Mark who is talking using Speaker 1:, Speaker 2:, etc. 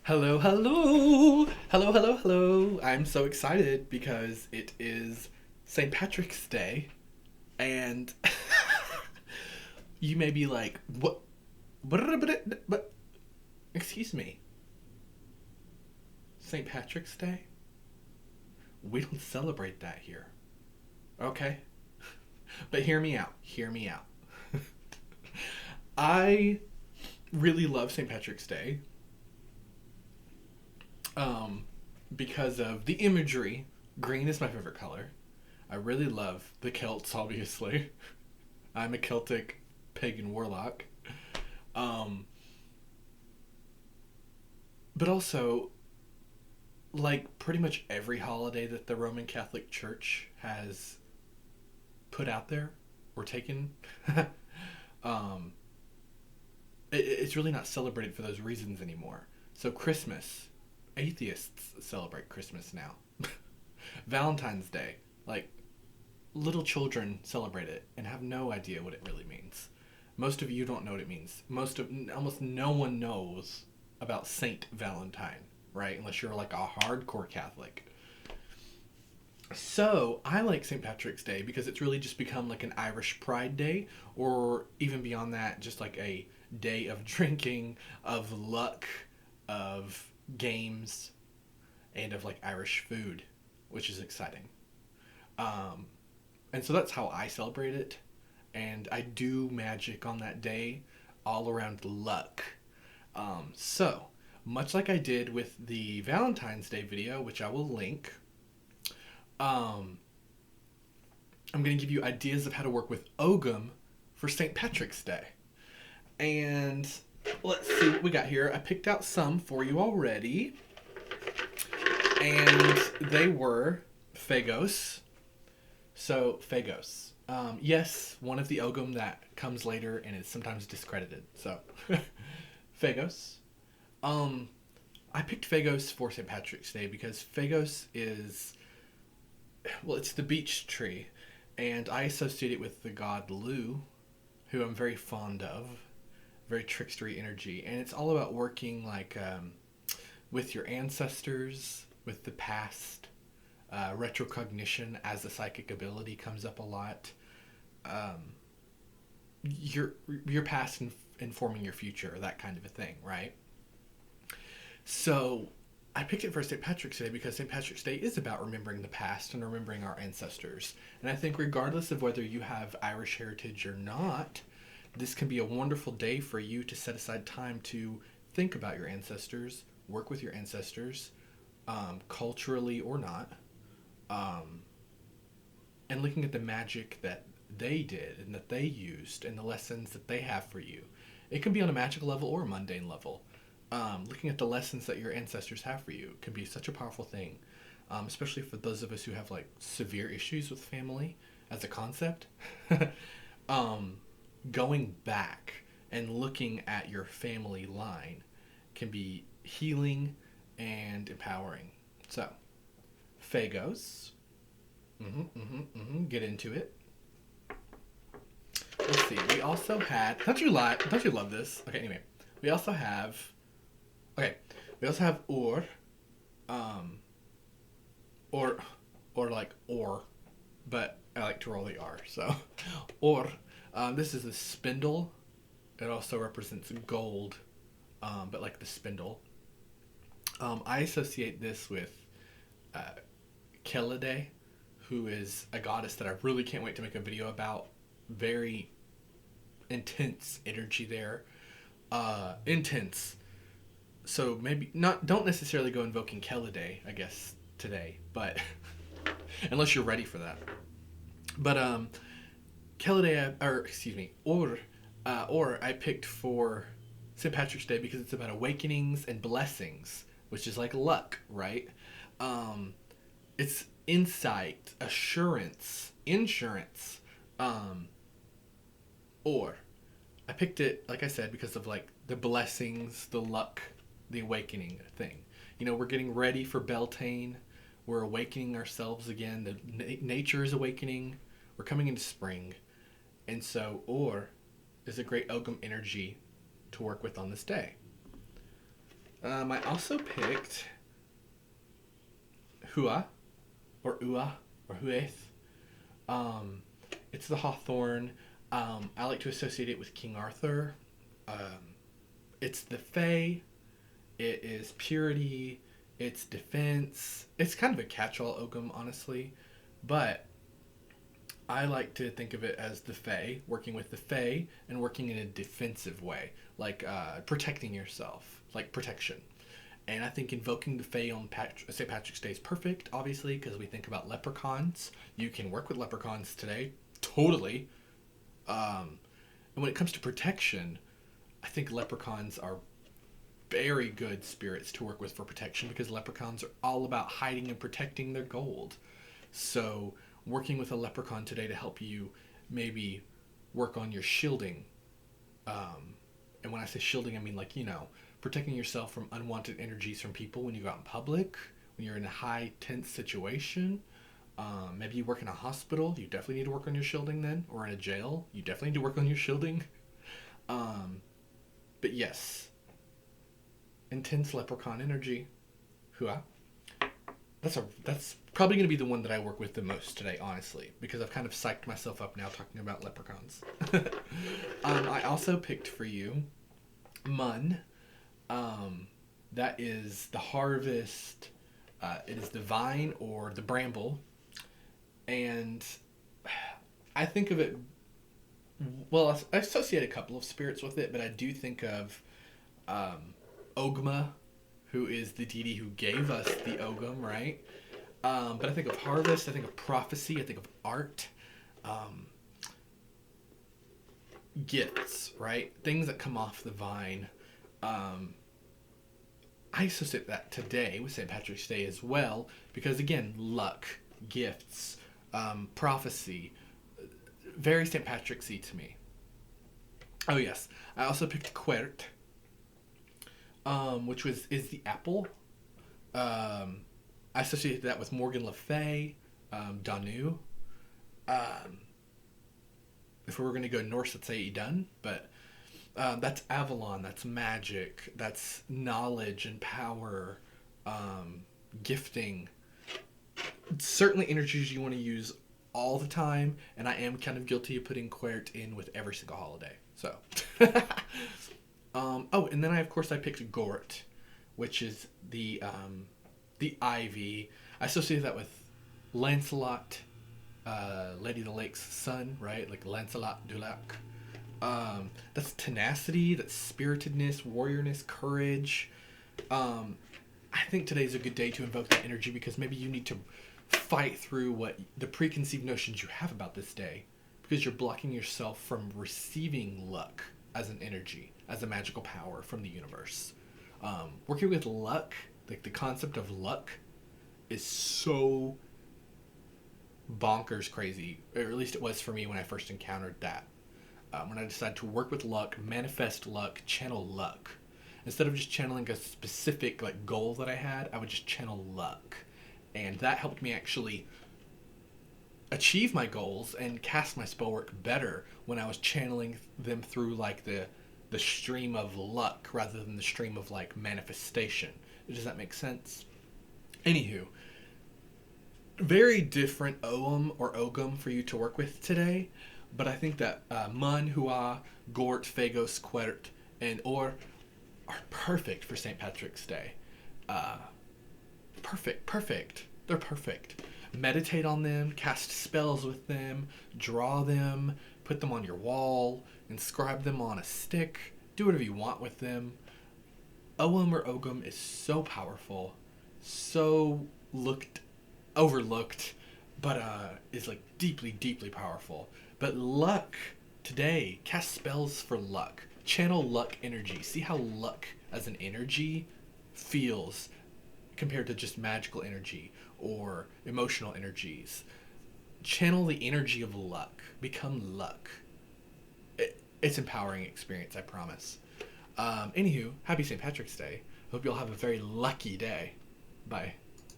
Speaker 1: Hello, hello, hello, hello, hello. I'm so excited because it is St. Patrick's Day, and you may be like, "What? But excuse me, St. Patrick's Day? We don't celebrate that here, okay? But hear me out. Hear me out. I really love St. Patrick's Day, um, because of the imagery. Green is my favorite color. I really love the Celts, obviously. I'm a Celtic pagan warlock. Um, but also, like pretty much every holiday that the Roman Catholic Church has put out there or taken, um, it's really not celebrated for those reasons anymore. So, Christmas, atheists celebrate Christmas now. Valentine's Day, like little children celebrate it and have no idea what it really means. Most of you don't know what it means. Almost no one knows about Saint Valentine, right? Unless you're like a hardcore Catholic. So I like St. Patrick's Day because it's really just become like an Irish Pride Day, or even beyond that, just like a day of drinking, of luck, of games, and of like Irish food, which is exciting. Um, and so that's how I celebrate it. And I do magic on that day all around luck. So, much like I did with the Valentine's Day video, which I will link, um, I'm going to give you ideas of how to work with Ogham for St. Patrick's Day. And let's see what we got here. I picked out some for you already. And they were Phagos. So, Phagos. Yes, one of the Ogham that comes later and is sometimes discredited. So, Phagos. Um, I picked Phagos for St. Patrick's Day because Phagos is, well, it's the beech tree, and I associate it with the god Lu, who I'm very fond of, very trickstery energy, and it's all about working like with your ancestors, with the past, retrocognition as a psychic ability comes up a lot. Um, your past informing your future, that kind of a thing, right? So I picked it for St. Patrick's Day because St. Patrick's Day is about remembering the past and remembering our ancestors. And I think, regardless of whether you have Irish heritage or not, this can be a wonderful day for you to set aside time to think about your ancestors, work with your ancestors, culturally or not, um, and looking at the magic that they did and that they used and the lessons that they have for you. It can be on a magical level or a mundane level. Looking at the lessons that your ancestors have for you can be such a powerful thing, especially for those of us who have like severe issues with family as a concept. um, Going back and looking at your family line can be healing and empowering. So, Phagos. Get into it. Let's see. We also had. Don't you love this? Okay. Anyway, we also have. Okay. We also have um, or, or, but I like to roll the R. So, or. This is a spindle. It also represents gold, but like the spindle. I associate this with uh, Kelide, who is a goddess that I really can't wait to make a video about. Very intense energy there. Intense. So maybe not. Don't necessarily go invoking Kelide, I guess, today, but unless you're ready for that. But Kelide, or excuse me, or I picked for St. Patrick's Day because it's about awakenings and blessings, which is like luck, right? Um, it's insight, assurance, insurance. Um, or I picked it, like I said, because of like the blessings, the luck, the awakening thing. You know, we're getting ready for Beltane. We're awakening ourselves again. The nature is awakening. We're coming into spring. And so, or is a great Ogham energy to work with on this day. I also picked Hua, or Ua, or Hueth. Um, it's the Hawthorn. I like to associate it with King Arthur. Um, it's the Fae. It is purity. It's defense. It's kind of a catch-all Ogham, honestly. But I like to think of it as the Fae, working with the Fae and working in a defensive way, like protecting yourself, like protection. And I think invoking the Fae on St. Patrick's Day is perfect, obviously, because we think about leprechauns. You can work with leprechauns today, totally. And when it comes to protection, I think leprechauns are very good spirits to work with for protection because leprechauns are all about hiding and protecting their gold. So, working with a leprechaun today to help you maybe work on your shielding. And when I say shielding, I mean protecting yourself from unwanted energies from people when you go out in public, when you're in a high tense situation. Maybe you work in a hospital, you definitely need to work on your shielding then, or in a jail, you definitely need to work on your shielding. But yes, intense leprechaun energy. Hua. That's probably going to be the one that I work with the most today, honestly, because I've kind of psyched myself up now talking about leprechauns. I also picked for you Mun. That is the harvest. It is the vine or the bramble, and I think of it. Well, I associate a couple of spirits with it, but I do think of Ogma, who is the deity who gave us the Ogham, right? But I think of harvest, I think of prophecy, I think of art, gifts, right? Things that come off the vine. I associate that today with St. Patrick's Day as well, because again, luck, gifts, prophecy, very St. Patrick's-y to me. Oh yes, I also picked Quert, which is the apple. I associated that with Morgan Le Fay, Danu. If we were going to go Norse, let's say Idun, but that's Avalon, that's magic, that's knowledge and power, gifting. Certainly energies you want to use all the time, and I am kind of guilty of putting Quert in with every single holiday. So, and then of course I picked Gort, which is the ivy. I associate that with Lancelot, Lady of the Lake's son, right? Like Lancelot du Lac. That's tenacity, that's spiritedness, warriorness, courage. I think today's a good day to invoke that energy because maybe you need to fight through what the preconceived notions you have about this day because you're blocking yourself from receiving luck as an energy, as a magical power from the universe. Working with luck, like the concept of luck, is so bonkers crazy, or at least it was for me when I first encountered that. When I decided to work with luck, manifest luck, channel luck. Instead of just channeling a specific goal that I had, I would just channel luck. And that helped me actually achieve my goals and cast my spell work better when I was channeling them through the stream of luck rather than the stream of manifestation. Does that make sense? Anywho, very different Ogham or Ogham for you to work with today, but I think that Mun, Hua, Gort, Phagos, Quert, and Or are perfect for St. Patrick's Day. Perfect. They're perfect. Meditate on them, cast spells with them, draw them, put them on your wall, inscribe them on a stick, do whatever you want with them. Ogham or Ogham is so powerful, so overlooked, but is deeply powerful. But luck today, cast spells for luck. Channel luck energy. See how luck as an energy feels compared to just magical energy or emotional energies. Channel the energy of luck. Become luck. It's an empowering experience, I promise. Anywho, happy St. Patrick's Day. Hope you all have a very lucky day. Bye.